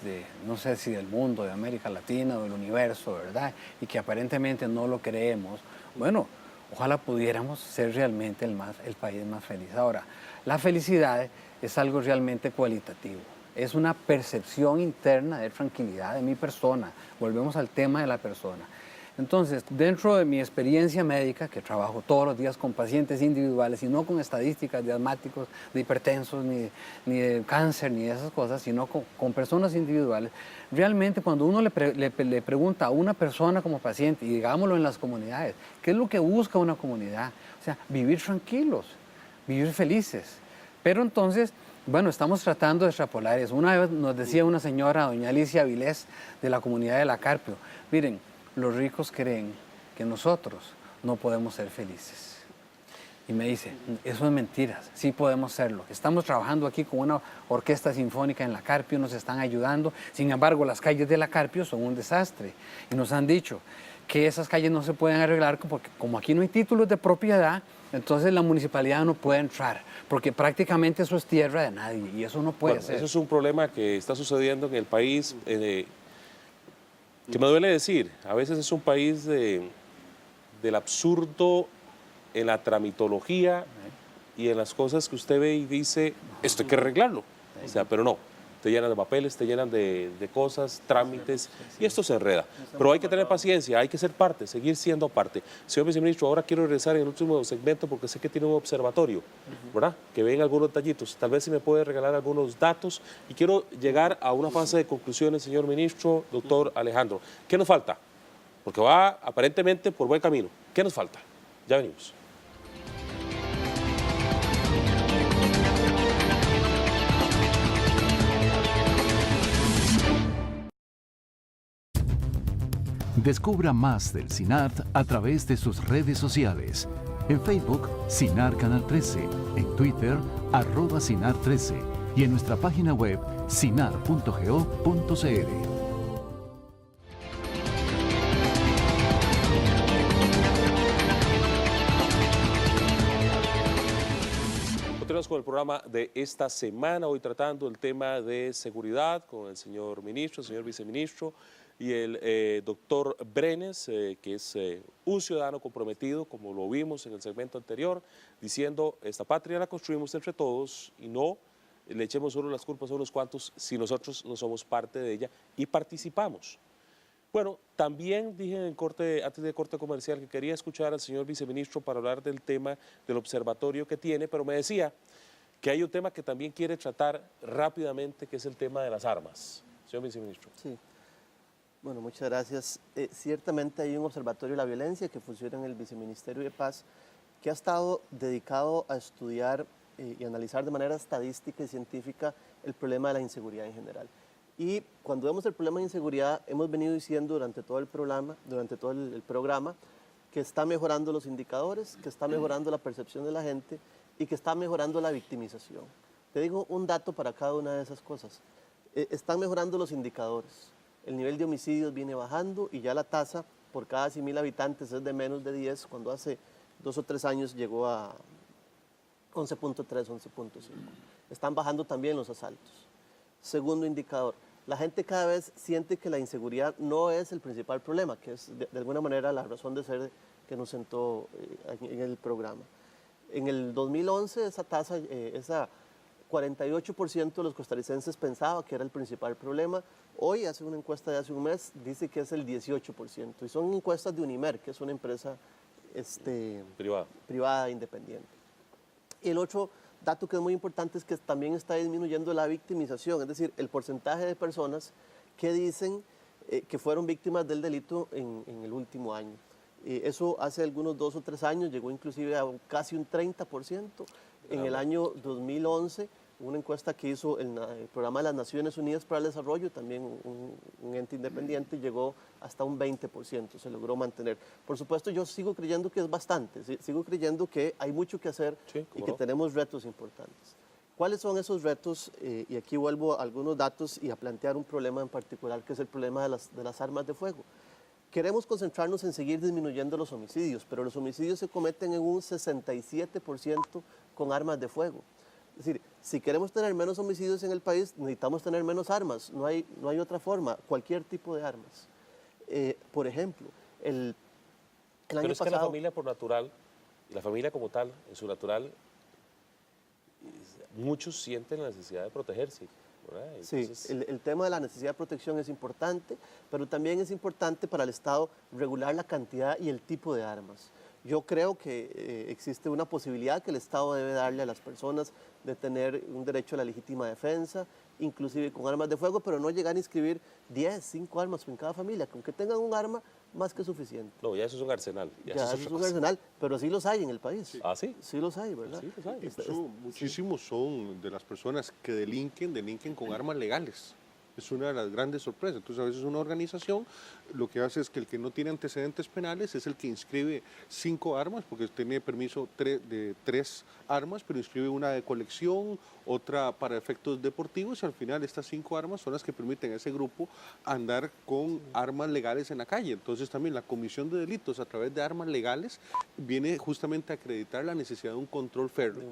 no sé si del mundo, de América Latina o del universo, ¿verdad? Y que aparentemente no lo creemos, bueno, ojalá pudiéramos ser realmente el país más feliz. Ahora, la felicidad es algo realmente cualitativo. Es una percepción interna de tranquilidad de mi persona. Volvemos al tema de la persona. Entonces, dentro de mi experiencia médica, que trabajo todos los días con pacientes individuales y no con estadísticas de asmáticos, de hipertensos, ni de cáncer, ni de esas cosas, sino con personas individuales, realmente cuando uno le pregunta a una persona como paciente, y digámoslo en las comunidades, ¿qué es lo que busca una comunidad? O sea, vivir tranquilos, vivir felices. Pero entonces, bueno, estamos tratando de extrapolar eso. Una vez nos decía una señora, doña Alicia Avilés, de la comunidad de La Carpio, miren, los ricos creen que nosotros no podemos ser felices. Y me dice, eso es mentira, sí podemos serlo. Estamos trabajando aquí con una orquesta sinfónica en La Carpio, nos están ayudando. Sin embargo, las calles de La Carpio son un desastre. Y nos han dicho que esas calles no se pueden arreglar porque como aquí no hay títulos de propiedad, entonces la municipalidad no puede entrar, porque prácticamente eso es tierra de nadie y eso no puede ser. Eso es un problema que está sucediendo en el país, que me duele decir, a veces es un país del absurdo en la tramitología y en las cosas que usted ve y dice, esto hay que arreglarlo. O sea, pero no, te llenan de papeles, te llenan de cosas, trámites, y esto se enreda. Pero hay que tener paciencia, hay que ser parte, seguir siendo parte. Señor viceministro, ahora quiero regresar en el último segmento porque sé que tiene un observatorio, ¿verdad? Que ven algunos detallitos. Tal vez si me puede regalar algunos datos. Y quiero llegar a una fase de conclusiones, señor ministro, doctor Alejandro. ¿Qué nos falta? Porque va aparentemente por buen camino. ¿Qué nos falta? Ya venimos. Descubra más del CINART a través de sus redes sociales. En Facebook, CINAR Canal 13, en Twitter, @CINAR13 y en nuestra página web cinar.go.cr. Continuamos con el programa de esta semana, hoy tratando el tema de seguridad con el señor ministro, el señor viceministro y el doctor Brenes, que es un ciudadano comprometido, como lo vimos en el segmento anterior, diciendo, esta patria la construimos entre todos y no le echemos solo las culpas a unos cuantos si nosotros no somos parte de ella y participamos. Bueno, también dije antes de corte comercial que quería escuchar al señor viceministro para hablar del tema del observatorio que tiene, pero me decía que hay un tema que también quiere tratar rápidamente, que es el tema de las armas. Señor viceministro. Sí. Bueno, muchas gracias. Ciertamente hay un observatorio de la violencia que funciona en el Viceministerio de Paz que ha estado dedicado a estudiar y analizar de manera estadística y científica el problema de la inseguridad en general. Y cuando vemos el problema de inseguridad, hemos venido diciendo durante todo el programa, que está mejorando los indicadores, que está mejorando la percepción de la gente y que está mejorando la victimización. Te digo un dato para cada una de esas cosas. Están mejorando los indicadores. el nivel de homicidios viene bajando y ya la tasa por cada 100.000 habitantes es de menos de 10, cuando hace 2 o 3 años llegó a 11.3, 11.5. Están bajando también los asaltos. Segundo indicador, la gente cada vez siente que la inseguridad no es el principal problema, que es de alguna manera la razón de ser que nos sentó en el programa. En el 2011 esa tasa, 48% de los costarricenses pensaba que era el principal problema. Hoy, hace una encuesta de hace un mes, dice que es el 18%. Y son encuestas de Unimer, que es una empresa privada independiente. Y el otro dato que es muy importante es que también está disminuyendo la victimización, es decir, el porcentaje de personas que dicen que fueron víctimas del delito en el último año. Eso hace algunos 2 o 3 años llegó inclusive a casi un 30%. En el año 2011, una encuesta que hizo el Programa de las Naciones Unidas para el Desarrollo, también un ente independiente, llegó hasta un 20%, se logró mantener. Por supuesto, yo sigo creyendo que es bastante, sigo creyendo que hay mucho que hacer y que tenemos retos importantes. ¿Cuáles son esos retos? Y aquí vuelvo a algunos datos y a plantear un problema en particular, que es el problema de las armas de fuego. Queremos concentrarnos en seguir disminuyendo los homicidios, pero los homicidios se cometen en un 67% con armas de fuego. Es decir, si queremos tener menos homicidios en el país, necesitamos tener menos armas. No hay otra forma, cualquier tipo de armas. Por ejemplo, el Pero año es que pasado... la familia por natural, y la familia como tal, en su natural, muchos sienten la necesidad de protegerse. Entonces, Sí, el tema de la necesidad de protección es importante, pero también es importante para el Estado regular la cantidad y el tipo de armas. Yo creo que existe una posibilidad que el Estado debe darle a las personas de tener un derecho a la legítima defensa, inclusive con armas de fuego, pero no llegar a inscribir 5 armas en cada familia, que aunque tengan un arma, más que suficiente. no, ya eso es un arsenal. Ya eso es un arsenal, pero sí los hay en el país. Sí. ¿Ah, sí? Sí los hay, ¿verdad? Sí, los hay. Incluso muchísimos son de las personas que delinquen con armas legales. Es una de las grandes sorpresas. Entonces, a veces una organización lo que hace es que el que no tiene antecedentes penales es el que inscribe 5 armas, porque tiene permiso de 3 armas, pero inscribe una de colección, otra para efectos deportivos, y al final estas 5 armas son las que permiten a ese grupo andar con armas legales en la calle. Entonces, también la comisión de delitos a través de armas legales viene justamente a acreditar la necesidad de un control férreo.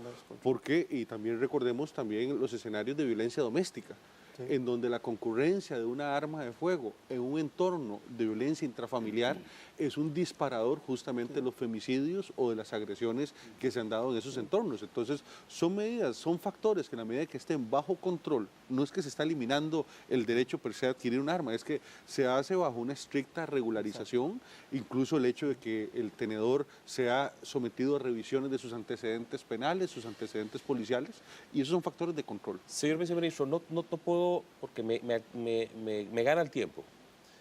Porque, y también recordemos también los escenarios de violencia doméstica. Sí. En donde la concurrencia de una arma de fuego en un entorno de violencia intrafamiliar es un disparador justamente de los femicidios o de las agresiones que se han dado en esos entornos. Entonces, son medidas, son factores que en la medida que estén bajo control, no es que se está eliminando el derecho per se a adquirir un arma, es que se hace bajo una estricta regularización, incluso el hecho de que el tenedor sea sometido a revisiones de sus antecedentes penales, sus antecedentes policiales, y esos son factores de control. Señor viceministro, no puedo, porque me gana el tiempo,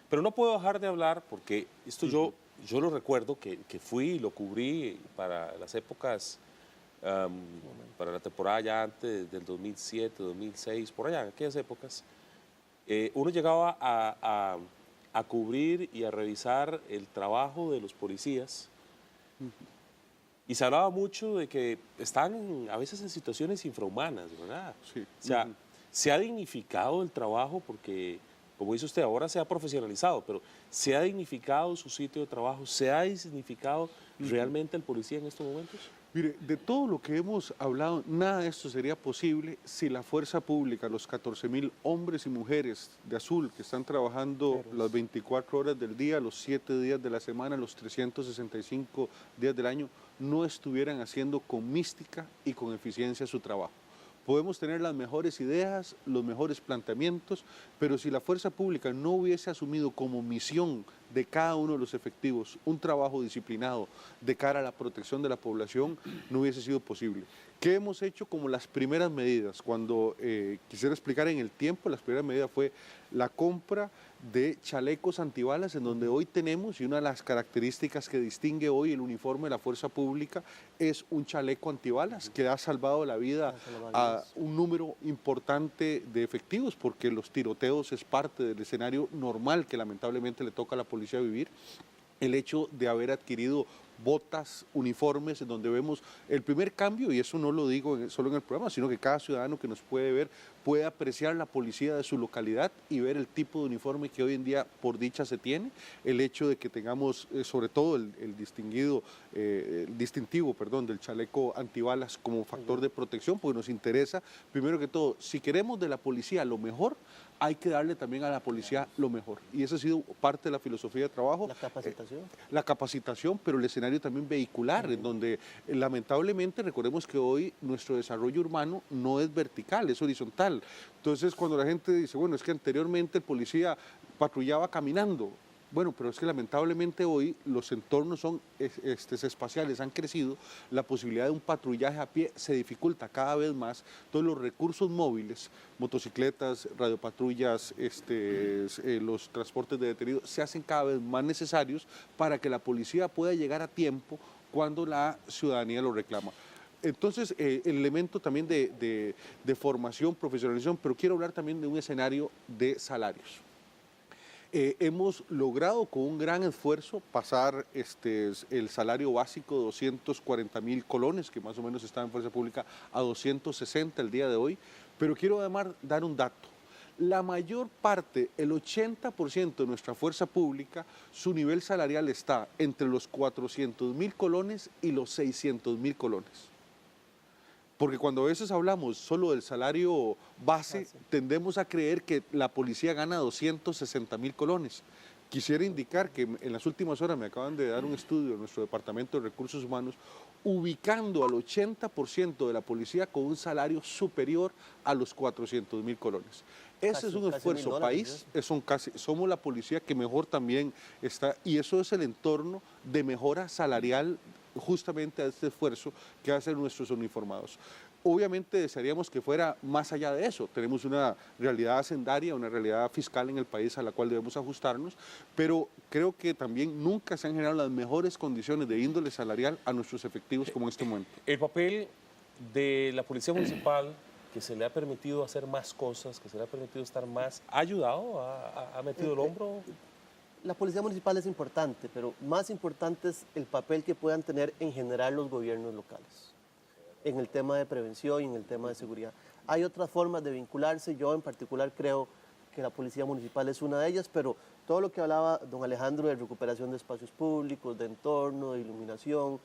pero no puedo dejar de hablar, porque esto yo lo recuerdo, que fui y lo cubrí para las épocas, para la temporada ya antes del 2007, 2006, por allá, en aquellas épocas. Uno llegaba a cubrir y a revisar el trabajo de los policías, y se hablaba mucho de que están a veces en situaciones infrahumanas, ¿verdad? Sí. O sea, se ha dignificado el trabajo porque, como dice usted, ahora se ha profesionalizado, pero se ha dignificado su sitio de trabajo, se ha dignificado realmente el policía en estos momentos. Mire, de todo lo que hemos hablado, nada de esto sería posible si la fuerza pública, los 14.000 hombres y mujeres de azul que están trabajando las 24 horas del día, los 7 días de la semana, los 365 días del año, no estuvieran haciendo con mística y con eficiencia su trabajo. Podemos tener las mejores ideas, los mejores planteamientos, pero si la fuerza pública no hubiese asumido como misión de cada uno de los efectivos un trabajo disciplinado de cara a la protección de la población, no hubiese sido posible. ¿Qué hemos hecho como las primeras medidas? Cuando quisiera explicar en el tiempo, las primeras medidas fue la compra de chalecos antibalas, en donde hoy tenemos, y una de las características que distingue hoy el uniforme de la fuerza pública es un chaleco antibalas que ha salvado la vida a un número importante de efectivos, porque los tiroteos es parte del escenario normal que lamentablemente le toca a la policía vivir. El hecho de haber adquirido botas, uniformes, en donde vemos el primer cambio, y eso no lo digo solo en el programa, sino que cada ciudadano que nos puede ver puede apreciar la policía de su localidad y ver el tipo de uniforme que hoy en día por dicha se tiene, el hecho de que tengamos sobre todo el distintivo del chaleco antibalas como factor de protección, porque nos interesa, primero que todo, si queremos de la policía lo mejor, hay que darle también a la policía lo mejor. Y esa ha sido parte de la filosofía de trabajo. La capacitación. La capacitación, pero el escenario también vehicular, en donde lamentablemente recordemos que hoy nuestro desarrollo urbano no es vertical, es horizontal. Entonces cuando la gente dice, bueno, es que anteriormente el policía patrullaba caminando. Bueno, pero es que lamentablemente hoy los entornos son espaciales, han crecido, la posibilidad de un patrullaje a pie se dificulta cada vez más, todos los recursos móviles, motocicletas, radiopatrullas, los transportes de detenidos, se hacen cada vez más necesarios para que la policía pueda llegar a tiempo cuando la ciudadanía lo reclama. Entonces, el elemento también de formación, profesionalización, pero quiero hablar también de un escenario de salarios. Hemos logrado con un gran esfuerzo pasar el salario básico de 240,000 colones, que más o menos está en fuerza pública, a 260 el día de hoy, pero quiero además dar un dato. La mayor parte, el 80% de nuestra fuerza pública, su nivel salarial está entre los 400,000 colones y los 600,000 colones. Porque cuando a veces hablamos solo del salario base, tendemos a creer que la policía gana 260,000 colones. Quisiera indicar que en las últimas horas me acaban de dar un estudio en nuestro Departamento de Recursos Humanos, ubicando al 80% de la policía con un salario superior a los 400,000 colones. Ese es un esfuerzo país, somos la policía que mejor también está, y eso es el entorno de mejora salarial justamente a este esfuerzo que hacen nuestros uniformados. Obviamente desearíamos que fuera más allá de eso. Tenemos una realidad hacendaria, una realidad fiscal en el país a la cual debemos ajustarnos, pero creo que también nunca se han generado las mejores condiciones de índole salarial a nuestros efectivos como en este momento. El papel de la Policía Municipal, que se le ha permitido hacer más cosas, que se le ha permitido estar más, ¿ha ayudado? ¿Ha metido el hombro? La policía municipal es importante, pero más importante es el papel que puedan tener en general los gobiernos locales, en el tema de prevención y en el tema de seguridad. Hay otras formas de vincularse, yo en particular creo que la policía municipal es una de ellas, pero todo lo que hablaba don Alejandro de recuperación de espacios públicos, de entorno, de iluminación,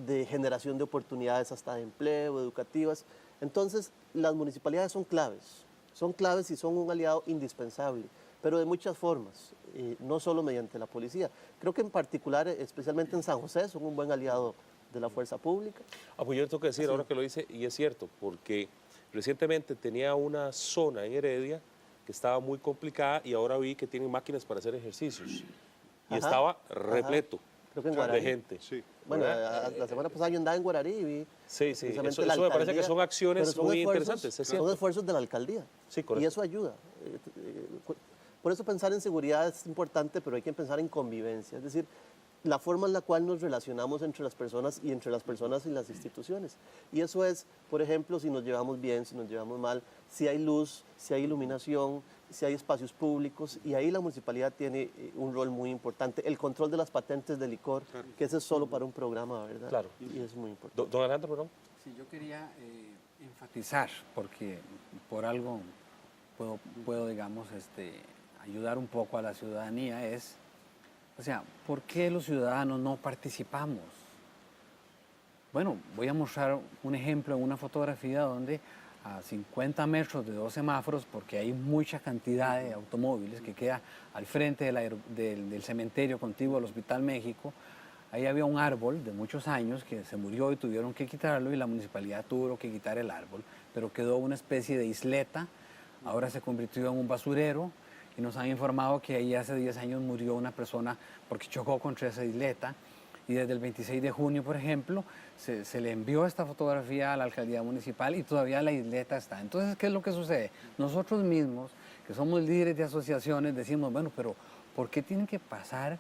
de generación de oportunidades hasta de empleo, educativas, entonces las municipalidades son claves y son un aliado indispensable, pero de muchas formas, no solo mediante la policía. Creo que en particular, especialmente en San José, son un buen aliado de la fuerza pública. Pues yo tengo que decir, ahora que lo dice, y es cierto, porque recientemente tenía una zona en Heredia que estaba muy complicada y ahora vi que tienen máquinas para hacer ejercicios. Y estaba repleto Creo que en de Guararí. gente. Sí. Bueno, la semana pasada yo andaba en Guararí y vi Sí, precisamente eso la me parece que alcaldía, son acciones pero son muy esfuerzos- interesantes, es Son cierto. esfuerzos de la alcaldía. Sí, correcto. Y eso ayuda. Por eso pensar en seguridad es importante, pero hay que pensar en convivencia. Es decir, la forma en la cual nos relacionamos entre las personas y entre las personas y las instituciones. Y eso es, por ejemplo, si nos llevamos bien, si nos llevamos mal, si hay luz, si hay iluminación, si hay espacios públicos, y ahí la municipalidad tiene un rol muy importante. El control de las patentes de licor, que ese es solo para un programa, ¿verdad? Claro. Y es muy importante. Don Alejandro, perdón. Sí, yo quería enfatizar, porque por algo puedo digamos, ayudar un poco a la ciudadanía, o sea, ¿por qué los ciudadanos no participamos? Bueno, voy a mostrar un ejemplo en una fotografía donde a 50 metros de 2 semáforos, porque hay mucha cantidad de automóviles que queda al frente del cementerio contiguo al Hospital México, ahí había un árbol de muchos años que se murió y tuvieron que quitarlo y la municipalidad tuvo que quitar el árbol, pero quedó una especie de isleta, ahora se convirtió en un basurero y nos han informado que ahí hace 10 años murió una persona porque chocó contra esa isleta. Y desde el 26 de junio, por ejemplo, se le envió esta fotografía a la alcaldía municipal y todavía la isleta está. Entonces, ¿qué es lo que sucede? Nosotros mismos, que somos líderes de asociaciones, decimos, bueno, pero ¿por qué tienen que pasar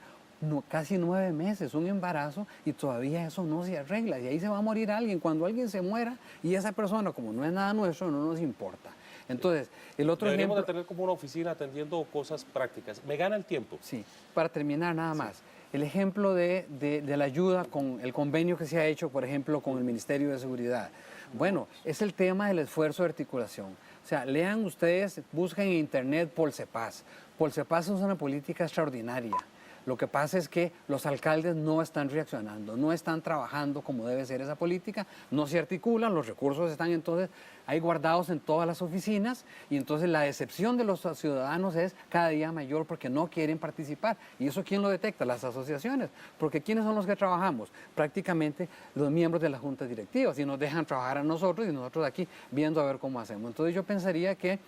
casi 9 meses, un embarazo, y todavía eso no se arregla? Y ahí se va a morir alguien. Cuando alguien se muera, y esa persona, como no es nada nuestro, no nos importa. Entonces, el otro Deberíamos ejemplo... de tener como una oficina atendiendo cosas prácticas. Me gana el tiempo. Sí, para terminar nada más. el ejemplo de la ayuda con el convenio que se ha hecho, por ejemplo, con el Ministerio de Seguridad. Bueno, es el tema del esfuerzo de articulación. O sea, lean ustedes, busquen en internet Polsepaz. Polsepaz es una política extraordinaria. Lo que pasa es que los alcaldes no están reaccionando, no están trabajando como debe ser esa política, no se articulan, los recursos están entonces ahí guardados en todas las oficinas y entonces la decepción de los ciudadanos es cada día mayor porque no quieren participar. ¿Y eso quién lo detecta? Las asociaciones. Porque ¿quiénes son los que trabajamos? Prácticamente los miembros de las juntas directivas y nos dejan trabajar a nosotros y nosotros aquí viendo a ver cómo hacemos. Entonces yo pensaría que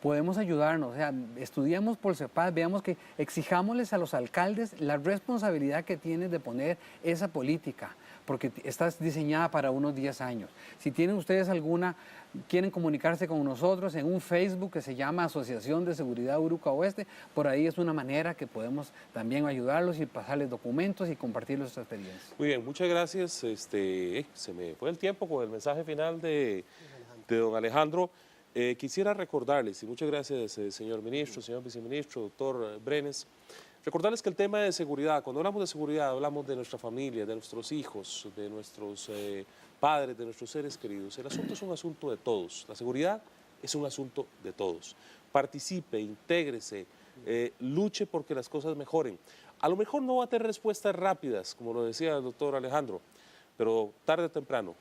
podemos ayudarnos, o sea, estudiemos Polsepaz, veamos que exijámosles a los alcaldes la responsabilidad que tienen de poner esa política, porque está diseñada para unos 10 años. Si tienen ustedes quieren comunicarse con nosotros en un Facebook que se llama Asociación de Seguridad Uruca Oeste, por ahí es una manera que podemos también ayudarlos y pasarles documentos y compartir nuestra experiencia. Muy bien, muchas gracias. Se me fue el tiempo con el mensaje final de don Alejandro. Quisiera recordarles, y muchas gracias señor ministro, señor viceministro, doctor Brenes, recordarles que el tema de seguridad, cuando hablamos de seguridad, hablamos de nuestra familia, de nuestros hijos, de nuestros padres, de nuestros seres queridos. El asunto es un asunto de todos, la seguridad es un asunto de todos. Participe, intégrese, luche porque las cosas mejoren. A lo mejor no va a tener respuestas rápidas, como lo decía el doctor Alejandro, pero tarde o temprano,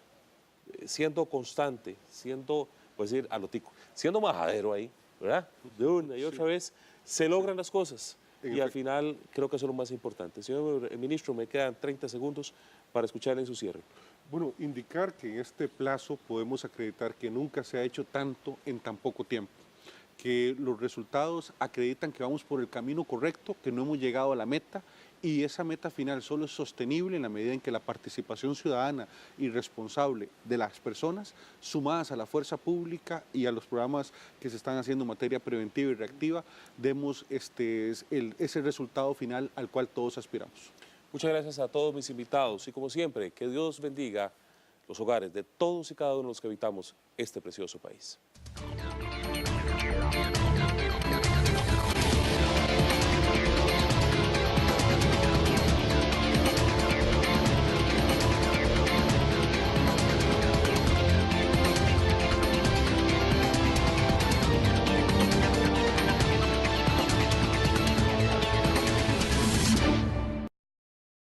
siendo constante, siendo siendo majadero ahí, ¿verdad? De una y otra vez, se logran las cosas. Y al final creo que eso es lo más importante. Señor ministro, me quedan 30 segundos para escucharle en su cierre. Bueno, indicar que en este plazo podemos acreditar que nunca se ha hecho tanto en tan poco tiempo, que los resultados acreditan que vamos por el camino correcto, que no hemos llegado a la meta y esa meta final solo es sostenible en la medida en que la participación ciudadana y responsable de las personas, sumadas a la fuerza pública y a los programas que se están haciendo en materia preventiva y reactiva, demos ese resultado final al cual todos aspiramos. Muchas gracias a todos mis invitados y como siempre, que Dios bendiga los hogares de todos y cada uno de los que habitamos este precioso país.